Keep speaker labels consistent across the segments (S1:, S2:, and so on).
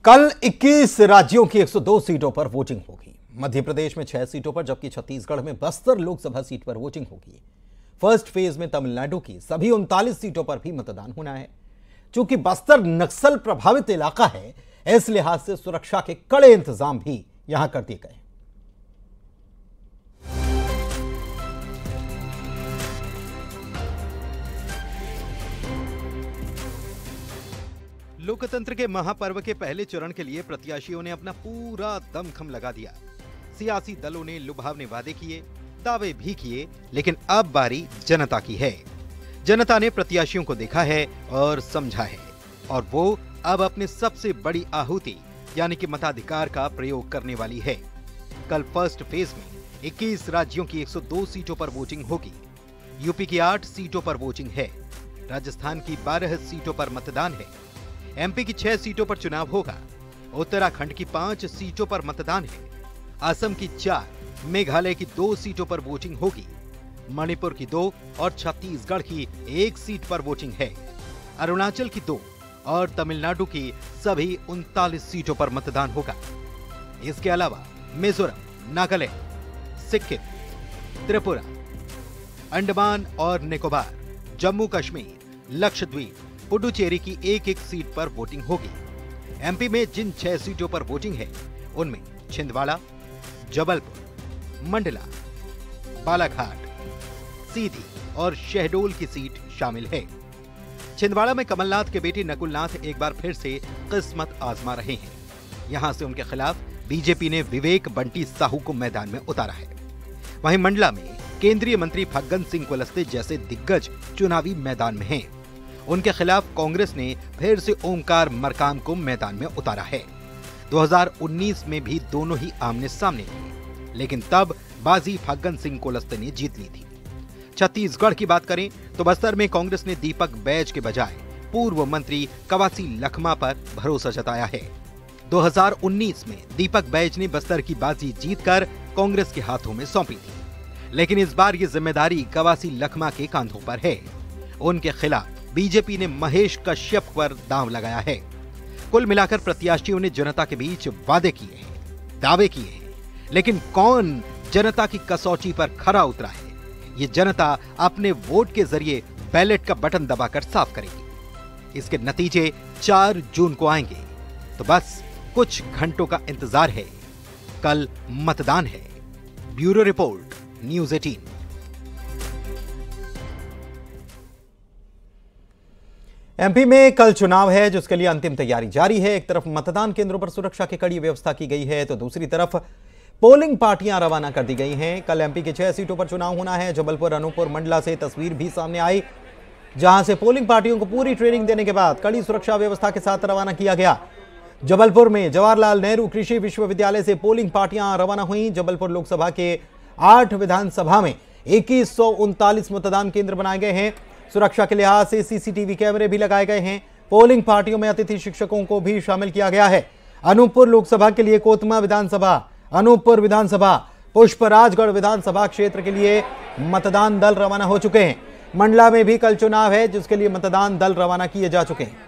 S1: कल 21 राज्यों की 102 सीटों पर वोटिंग होगी। मध्य प्रदेश में 6 सीटों पर, जबकि छत्तीसगढ़ में बस्तर लोकसभा सीट पर वोटिंग होगी। फर्स्ट फेज में तमिलनाडु की सभी 39 सीटों पर भी मतदान होना है। चूंकि बस्तर नक्सल प्रभावित इलाका है, इस लिहाज से सुरक्षा के कड़े इंतजाम भी यहां कर दिए गए।
S2: लोकतंत्र के महापर्व के पहले चरण के लिए प्रत्याशियों ने अपना पूरा दमखम लगा दिया। सियासी दलों ने लुभावने वादे किए, दावे भी किए, लेकिन अब बारी जनता की है। जनता ने प्रत्याशियों को देखा है और समझा है, और वो अब अपने सबसे बड़ी आहुति यानी कि मताधिकार का प्रयोग करने वाली है। कल फर्स्ट फेज में 21 राज्यों की 102 सीटों पर वोटिंग होगी। यूपी की 8 सीटों पर वोटिंग है, राजस्थान की 12 सीटों पर मतदान है, एमपी की 6 सीटों पर चुनाव होगा, उत्तराखंड की 5 सीटों पर मतदान है, असम की 4, मेघालय की 2 सीटों पर वोटिंग होगी, मणिपुर की 2 और छत्तीसगढ़ की 1 सीट पर वोटिंग है, अरुणाचल की 2 और तमिलनाडु की सभी 39 सीटों पर मतदान होगा। इसके अलावा मिजोरम, नागालैंड, सिक्किम, त्रिपुरा, अंडमान और निकोबार, जम्मू कश्मीर, लक्षद्वीप, पुडुचेरी की 1-1 सीट पर वोटिंग होगी। एमपी में जिन 6 सीटों पर वोटिंग है, उनमें छिंदवाड़ा, जबलपुर, मंडला, बालाघाट, सीधी और शहडोल की सीट शामिल है। छिंदवाड़ा में कमलनाथ के बेटे नकुलनाथ एक बार फिर से किस्मत आजमा रहे हैं। यहां से उनके खिलाफ बीजेपी ने विवेक बंटी साहू को मैदान में उतारा है। वहीं मंडला में केंद्रीय मंत्री फग्गन सिंह कुलस्ते जैसे दिग्गज चुनावी मैदान में हैं। उनके खिलाफ कांग्रेस ने फिर से ओमकार मरकाम को मैदान में उतारा है। 2019 में भी दोनों ही आमने सामने थे, लेकिन तब बाजी फग्गन सिंह कुलस्ते ने जीत ली थी। छत्तीसगढ़ की बात करें तो बस्तर में कांग्रेस ने दीपक बैज के बजाय पूर्व मंत्री कवासी लखमा पर भरोसा जताया है। 2019 में दीपक बैज ने बस्तर की बाजी जीतकर कांग्रेस के हाथों में सौंपी थी, लेकिन इस बार ये जिम्मेदारी कवासी लखमा के कांधों पर है। उनके खिलाफ बीजेपी ने महेश कश्यप पर दांव लगाया है। कुल मिलाकर प्रत्याशियों ने जनता के बीच वादे किए हैं, दावे किए हैं, लेकिन कौन जनता की कसौटी पर खरा उतरा है, ये जनता अपने वोट के जरिए बैलेट का बटन दबाकर साफ करेगी। इसके नतीजे 4 जून को आएंगे, तो बस कुछ घंटों का इंतजार है। कल मतदान है। Bureau report, news 18।
S1: एमपी में कल चुनाव है, जिसके लिए अंतिम तैयारी जारी है। एक तरफ मतदान केंद्रों पर सुरक्षा की कड़ी व्यवस्था की गई है, तो दूसरी तरफ पोलिंग पार्टियां रवाना कर दी गई हैं। कल एमपी के 6 सीटों पर चुनाव होना है। जबलपुर, अनूपपुर, मंडला से तस्वीर भी सामने आई, जहां से पोलिंग पार्टियों को पूरी ट्रेनिंग देने के बाद कड़ी सुरक्षा व्यवस्था के साथ रवाना किया गया। जबलपुर में जवाहरलाल नेहरू कृषि विश्वविद्यालय से पोलिंग पार्टियां रवाना हुई। जबलपुर लोकसभा के 8 विधानसभा में 2139 मतदान केंद्र बनाए गए हैं। सुरक्षा के लिहाज से सीसीटीवी कैमरे भी लगाए गए हैं। पोलिंग पार्टियों में अतिथि शिक्षकों को भी शामिल किया गया है। अनूपपुर लोकसभा के लिए कोतमा विधानसभा, अनूपपुर विधानसभा, पुष्पराजगढ़ विधानसभा क्षेत्र के लिए मतदान दल रवाना हो चुके हैं। मंडला में भी कल चुनाव है, जिसके लिए मतदान दल रवाना किए जा चुके हैं।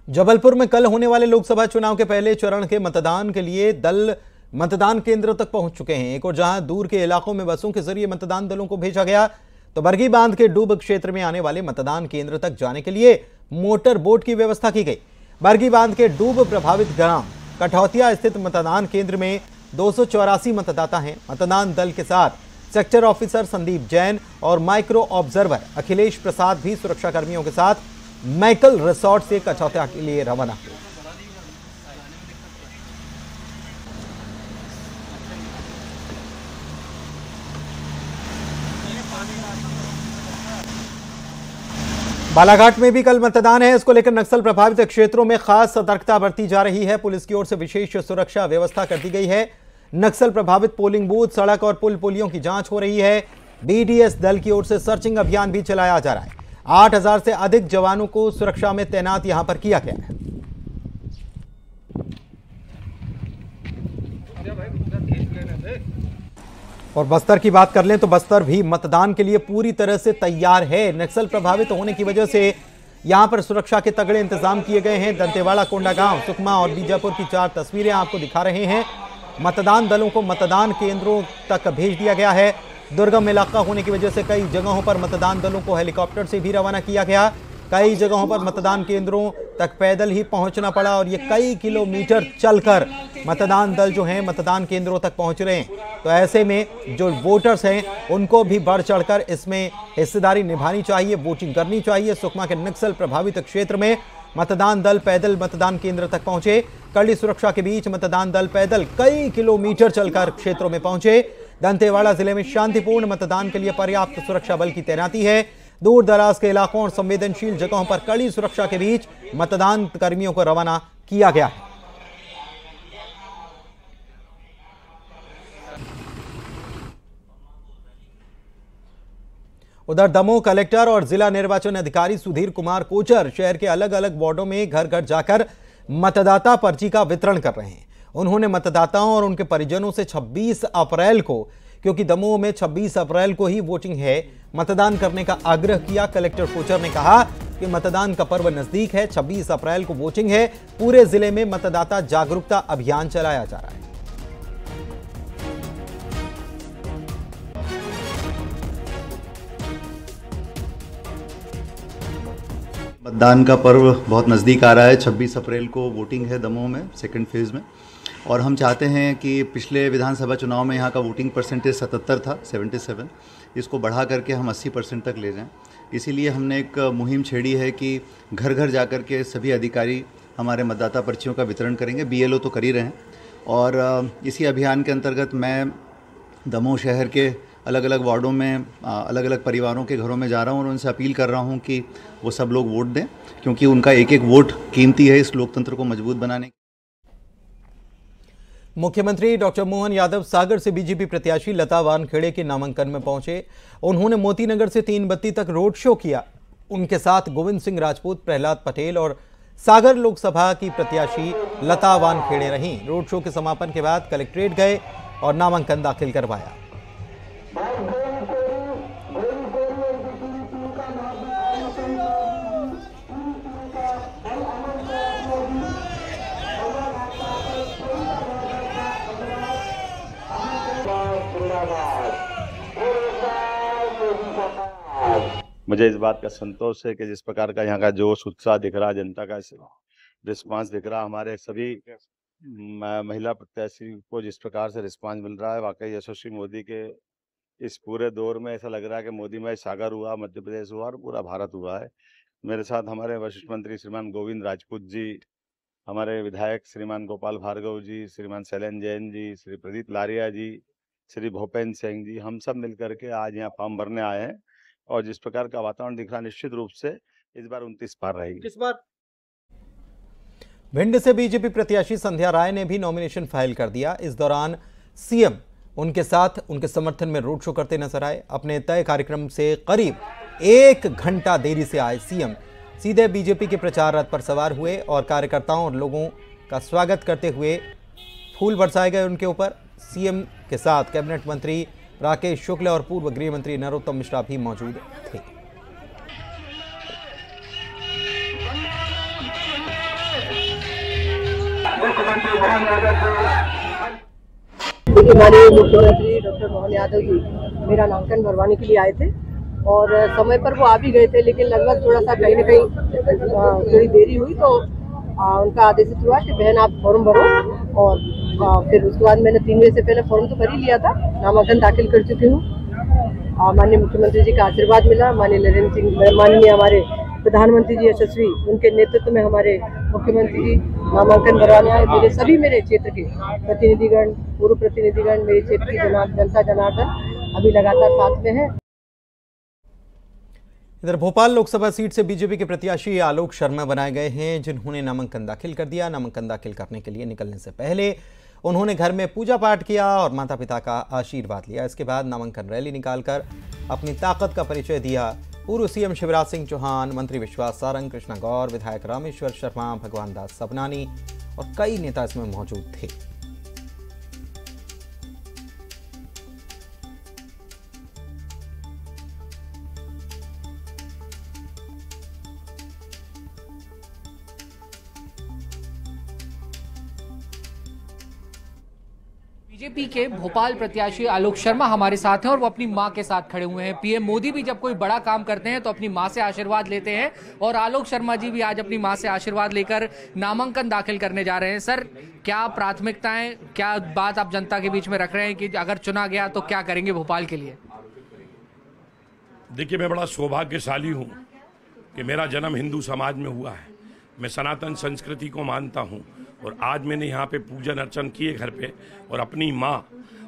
S1: जबलपुर में कल होने वाले लोकसभा चुनाव के पहले चरण के मतदान के लिए दल मतदान केंद्र तक पहुंच चुके हैं। एक और जहां दूर के इलाकों में बसों के जरिए मतदान दलों को भेजा गया, तो बरगी बांध के डूब क्षेत्र में आने वाले मतदान केंद्र तक जाने के लिए मोटर बोट की व्यवस्था की गई। बरगी बांध के डूब प्रभावित ग्राम कठौतिया स्थित मतदान केंद्र में 284 मतदाता हैं। मतदान दल के साथ सेक्टर ऑफिसर संदीप जैन और माइक्रो ऑब्जर्वर अखिलेश प्रसाद भी सुरक्षा कर्मियों के साथ मैकल रिसोर्ट से कठौतिया के लिए रवाना हुए। बालाघाट में भी कल मतदान है। इसको लेकर नक्सल प्रभावित क्षेत्रों में खास सतर्कता बरती जा रही है। पुलिस की ओर से विशेष सुरक्षा व्यवस्था कर दी गई है। नक्सल प्रभावित पोलिंग बूथ, सड़क और पुल पुलियों की जांच हो रही है। बीडीएस दल की ओर से सर्चिंग अभियान भी चलाया जा रहा है। 8000 से अधिक जवानों को सुरक्षा में तैनात यहां पर किया गया है। और बस्तर की बात कर लें तो बस्तर भी मतदान के लिए पूरी तरह से तैयार है। नक्सल प्रभावित होने की वजह से यहां पर सुरक्षा के तगड़े इंतजाम किए गए हैं। दंतेवाड़ा, कोंडागांव, सुकमा और बीजापुर की 4 तस्वीरें आपको दिखा रहे हैं। मतदान दलों को मतदान केंद्रों तक भेज दिया गया है। दुर्गम इलाका होने की वजह से कई जगहों पर मतदान दलों को हेलीकॉप्टर से भी रवाना किया गया। कई जगहों पर मतदान केंद्रों तक पैदल ही पहुंचना पड़ा और ये कई किलोमीटर चलकर मतदान दल जो हैं मतदान केंद्रों तक पहुंच रहे हैं। तो ऐसे में जो वोटर्स हैं उनको भी बढ़ चढ़कर इसमें हिस्सेदारी निभानी चाहिए, वोटिंग करनी चाहिए। सुकमा के नक्सल प्रभावित क्षेत्र में मतदान दल पैदल मतदान केंद्र तक पहुंचे। कड़ी सुरक्षा के बीच मतदान दल पैदल कई किलोमीटर चलकर क्षेत्रों में पहुंचे। दंतेवाड़ा जिले में शांतिपूर्ण मतदान के लिए पर्याप्त सुरक्षा बल की तैनाती है। दूर दराज के इलाकों और संवेदनशील जगहों पर कड़ी सुरक्षा के बीच मतदान कर्मियों को रवाना किया गया है। उधर दमोह कलेक्टर और जिला निर्वाचन अधिकारी सुधीर कुमार कोचर शहर के अलग अलग वार्डों में घर घर जाकर मतदाता पर्ची का वितरण कर रहे हैं। उन्होंने मतदाताओं और उनके परिजनों से 26 अप्रैल को, क्योंकि दमोह में 26 अप्रैल को ही वोटिंग है, मतदान करने का आग्रह किया। कलेक्टर कोचर ने कहा कि मतदान का पर्व नजदीक है, 26 अप्रैल को वोटिंग है। पूरे जिले में मतदाता जागरूकता अभियान चलाया जा रहा है।
S3: मतदान का पर्व बहुत नज़दीक आ रहा है। 26 अप्रैल को वोटिंग है दमोह में सेकंड फेज़ में, और हम चाहते हैं कि पिछले विधानसभा चुनाव में यहाँ का वोटिंग परसेंटेज 77 था, 77, इसको बढ़ा करके हम 80% तक ले जाएं। इसीलिए हमने एक मुहिम छेड़ी है कि घर घर जाकर के सभी अधिकारी हमारे मतदाता पर्चियों का वितरण करेंगे। BLO तो कर ही रहे हैं, और इसी अभियान के अंतर्गत मैं दमोह शहर के अलग अलग वार्डों में अलग अलग परिवारों के घरों में जा रहा हूं और उनसे अपील कर रहा हूं कि वो सब लोग वोट दें, क्योंकि उनका एक एक वोट कीमती है इस लोकतंत्र को मजबूत बनाने।
S1: मुख्यमंत्री डॉक्टर मोहन यादव सागर से बीजेपी प्रत्याशी लता वानखेड़े के नामांकन में पहुंचे। उन्होंने मोतीनगर से 3 बत्ती तक रोड शो किया। उनके साथ गोविंद सिंह राजपूत, प्रहलाद पटेल और सागर लोकसभा की प्रत्याशी लता वानखेड़े रहीं। रोड शो के समापन के बाद कलेक्ट्रेट गए और नामांकन दाखिल करवाया।
S4: मुझे इस बात का संतोष है कि जिस प्रकार का यहाँ का जोश उत्साह दिख रहा, जनता का रिस्पांस दिख रहा, हमारे सभी महिला प्रत्याशी को जिस प्रकार से रिस्पांस मिल रहा है, वाकई यशस्वी मोदी के इस पूरे दौर में ऐसा लग रहा है कि मोदी में सागर हुआ, मध्य प्रदेश हुआ और पूरा भारत हुआ है। मेरे साथ हमारे वरिष्ठ मंत्री श्रीमान गोविंद राजपूत जी, हमारे विधायक श्रीमान गोपाल भार्गव जी, श्रीमान शैलेंद्र जैन जी, श्री प्रदीप लारिया जी, श्री भूपेंद्र सिंह जी, हम सब मिलकर के आज यहाँ फॉर्म भरने आए हैं। और जिस प्रकार का वातावरण दिख रहा, निश्चित रूप से इस बार 29 पार रहेगी।
S1: इस बार भिंड से बीजेपी प्रत्याशी संध्या राय ने भी नॉमिनेशन फाइल कर दिया। इस दौरान सीएम उनके साथ उनके समर्थन में रोड शो करते नजर आए। अपने तय कार्यक्रम से करीब 1 घंटा देरी से आए सीएम सीधे बीजेपी के प्रचार रथ पर सवार हुए और कार्यकर्ताओं और लोगों का स्वागत करते हुए फूल बरसाए गए उनके ऊपर। सीएम के साथ कैबिनेट मंत्री राकेश शुक्ल और पूर्व गृह मंत्री नरोत्तम मिश्रा भी मौजूद थे।
S5: हमारे मुख्यमंत्री डॉक्टर मोहन यादव जी मेरा नामांकन भरवाने के लिए आए थे और समय पर वो आ भी गए थे, लेकिन लगभग थोड़ा सा कहीं ना कहीं थोड़ी देरी हुई तो उनका आदेश हुआ कि बहन आप फॉर्म भरो। और फिर उसके बाद मैंने 3 बजे से पहले फॉर्म तो भर ही लिया था, नामांकन दाखिल कर चुकी हूँ। माननीय मुख्यमंत्री जी का आशीर्वाद मिला, माननीय हमारे प्रधानमंत्री जी यशस्वी, उनके नेतृत्व में हमारे मुख्यमंत्री जी नामांकन भरवाने आए। मेरे क्षेत्र के प्रतिनिधिगण, पूर्व प्रतिनिधिगण, मेरे क्षेत्र की जनता जनार्दन अभी लगातार साथ में है।
S1: इधर भोपाल लोकसभा सीट से बीजेपी के प्रत्याशी आलोक शर्मा बनाए गए हैं, जिन्होंने नामांकन दाखिल कर दिया। नामांकन दाखिल करने के लिए निकलने से पहले उन्होंने घर में पूजा पाठ किया और माता पिता का आशीर्वाद लिया। इसके बाद नामांकन रैली निकालकर अपनी ताकत का परिचय दिया। पूर्व सीएम शिवराज सिंह चौहान, मंत्री विश्वास सारंग, कृष्णा गौर, विधायक रामेश्वर शर्मा, भगवान दास सबनानी और कई नेता इसमें मौजूद थे।
S6: बीजेपी के भोपाल प्रत्याशी आलोक शर्मा हमारे साथ हैं और वो अपनी मां के साथ खड़े हुए हैं। पीएम मोदी भी जब कोई बड़ा काम करते हैं तो अपनी मां से आशीर्वाद लेते हैं और आलोक शर्मा जी भी आज अपनी मां से आशीर्वाद लेकर नामांकन दाखिल करने जा रहे हैं। सर, क्या प्राथमिकताएं, क्या बात आप जनता के बीच में रख रहे हैं कि अगर चुना गया तो क्या करेंगे भोपाल के लिए?
S7: देखिए, मैं बड़ा सौभाग्यशाली हूँ कि मेरा जन्म हिंदू समाज में हुआ है। मैं सनातन संस्कृति को मानता हूँ और आज मैंने यहाँ पे पूजन अर्चन किए घर पे और अपनी माँ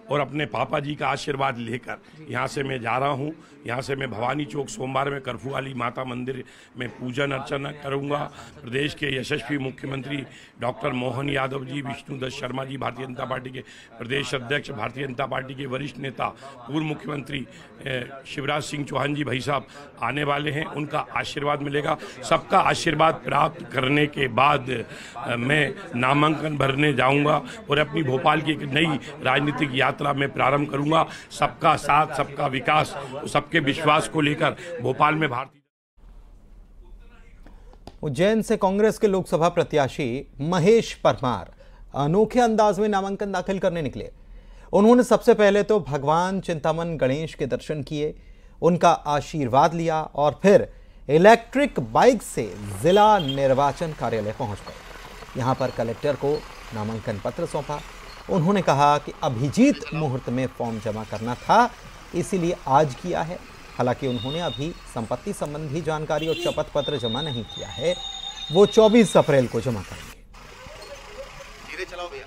S7: और अपने पापा जी का आशीर्वाद लेकर यहाँ से मैं जा रहा हूँ। यहाँ से मैं भवानी चौक सोमवार में कर्फू वाली माता मंदिर में पूजन अर्चना करूँगा। प्रदेश के यशस्वी मुख्यमंत्री डॉक्टर मोहन यादव जी, विष्णुदत्त शर्मा जी, भारतीय जनता पार्टी के प्रदेश अध्यक्ष, भारतीय जनता पार्टी के वरिष्ठ नेता, पूर्व मुख्यमंत्री शिवराज सिंह चौहान जी भाई साहब आने वाले हैं। उनका आशीर्वाद मिलेगा। सबका आशीर्वाद प्राप्त करने के बाद मैं नामांकन भरने जाऊँगा और अपनी भोपाल की एक नई राजनीतिक यात्रा में प्रारंभ करूँगा। सबका साथ, सबका विकास, सबके विश्वास को लेकर भोपाल में भारतीय।
S1: उज्जैन से कांग्रेस के लोकसभा प्रत्याशी महेश परमार अनोखे अंदाज में नामांकन दाखिल करने निकले। उन्होंने सबसे पहले तो भगवान चिंतामन गणेश के दर्शन किए, उनका आशीर्वाद लिया और फिर इलेक्ट्रिक बाइक से जिला निर्वाचन कार्यालय पहुंच गए। यहां पर कलेक्टर को नामांकन पत्र सौंपा। उन्होंने कहा कि अभिजीत मुहूर्त में फॉर्म जमा करना था, इसीलिए आज किया है। हालांकि उन्होंने अभी संपत्ति संबंधी जानकारी और शपथ पत्र जमा नहीं किया है, वो 24 अप्रैल को जमा करेंगे।
S8: धीरे चलाओ भैया।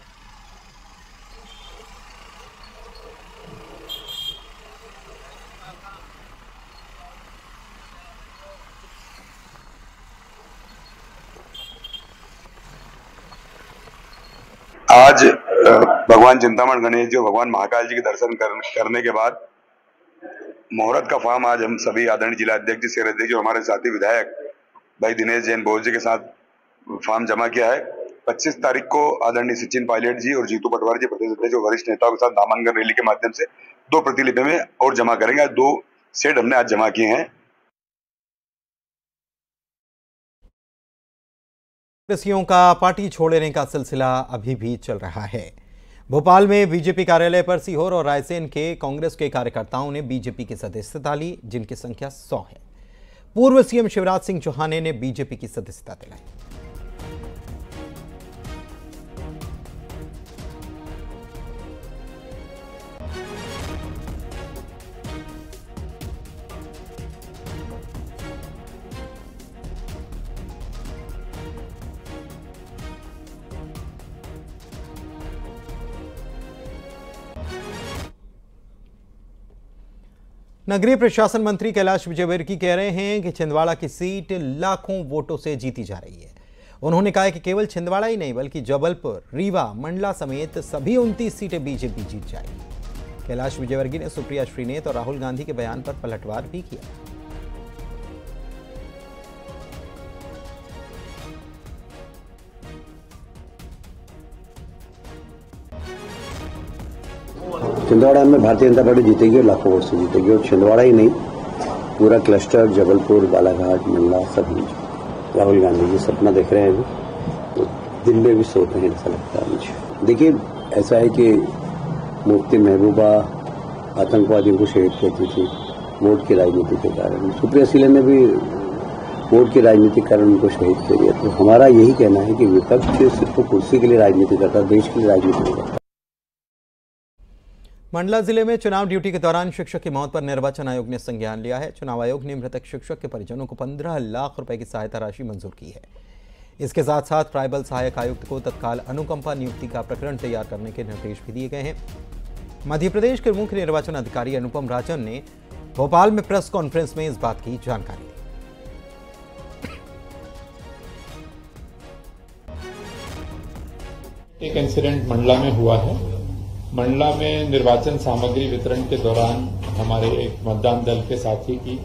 S9: आज भगवान चिंतामण गणेश जी और भगवान महाकाल जी के दर्शन करने के बाद मुहूर्त का फॉर्म आज हम सभी आदरणीय जिला अध्यक्ष जी, शहर अध्यक्ष और हमारे साथी विधायक भाई दिनेश जैन बोस जी के साथ फॉर्म जमा किया है। 25 तारीख को आदरणीय सचिन पायलट जी और जीतू पटवारी जी प्रदेश अध्यक्ष और वरिष्ठ नेताओं के साथ नामांकन रैली के माध्यम से 2 प्रतिलिपि में और जमा करेंगे। 2 सेट हमने आज जमा किए हैं।
S1: कांग्रेसियों का पार्टी छोड़ने का सिलसिला अभी भी चल रहा है। भोपाल में बीजेपी कार्यालय पर सीहोर और रायसेन के कांग्रेस के कार्यकर्ताओं ने बीजेपी की सदस्यता ली, जिनकी संख्या 100 है। पूर्व सीएम शिवराज सिंह चौहान ने बीजेपी की सदस्यता दिलाई। नगरीय प्रशासन मंत्री कैलाश विजयवर्गीय कह रहे हैं कि छिंदवाड़ा की सीट लाखों वोटों से जीती जा रही है। उन्होंने कहा कि केवल छिंदवाड़ा ही नहीं बल्कि जबलपुर, रीवा, मंडला समेत सभी 29 सीटें बीजेपी जीत जाएगी। कैलाश विजयवर्गीय ने सुप्रिया श्रीनेत और राहुल गांधी के बयान पर पलटवार भी किया।
S10: छिंदवाड़ा में भारतीय जनता पार्टी जीतेगी और लाखों वोट से जीतेगी। और छिंदवाड़ा ही नहीं, पूरा क्लस्टर जबलपुर, बालाघाट, मंडला सभी राहुल गांधी जी सपना देख रहे हैं अभी, तो दिन में भी सोते हैं ऐसा लगता है मुझे। देखिए, ऐसा है कि मुफ्ती महबूबा आतंकवादियों को शहीद करती थी वोट की राजनीति के कारण। सुप्रिया सीले ने भी वोट की राजनीति के कारण उनको शहीद कर दिया। तो हमारा यही कहना है कि विपक्ष सिर्फ कुर्सी के लिए राजनीति करता है, देश के लिए राजनीति नहीं करता।
S1: मंडला जिले में चुनाव ड्यूटी के दौरान शिक्षक की मौत पर निर्वाचन आयोग ने संज्ञान लिया है। चुनाव आयोग ने मृतक शिक्षक के परिजनों को 15 लाख रुपए की सहायता राशि मंजूर की है। इसके साथ साथ ट्राइबल सहायक आयुक्त को तत्काल अनुकंपा नियुक्ति का प्रकरण तैयार करने के निर्देश भी दिए गए हैं। मध्य प्रदेश के मुख्य निर्वाचन अधिकारी अनुपम राजन ने भोपाल में प्रेस कॉन्फ्रेंस में इस बात की जानकारी
S11: दी। एक इंसिडेंट मंडला में हुआ है। मंडला में निर्वाचन सामग्री वितरण के दौरान हमारे एक मतदान दल के साथी की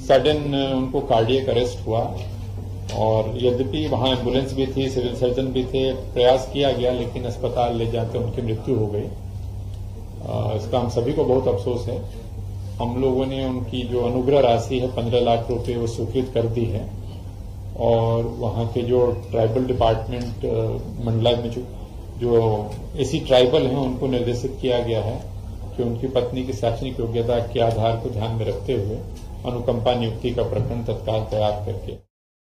S11: सडन उनको कार्डियक अरेस्ट हुआ और यद्यपि वहां एम्बुलेंस भी थी, सिविल सर्जन भी थे, प्रयास किया गया लेकिन अस्पताल ले जाते उनकी मृत्यु हो गई। इसका हम सभी को बहुत अफसोस है। हम लोगों ने उनकी जो अनुग्रह राशि है 15 लाख रुपए वो स्वीकृत कर दी है और वहां के जो ट्राइबल डिपार्टमेंट मंडला में जो जो एसी ट्राइबल हैं उनको निर्देशित किया गया है कि उनकी पत्नी की शैक्षणिक योग्यता के आधार को ध्यान में रखते हुए अनुकंपा नियुक्ति का प्रकरण तत्काल तैयार करके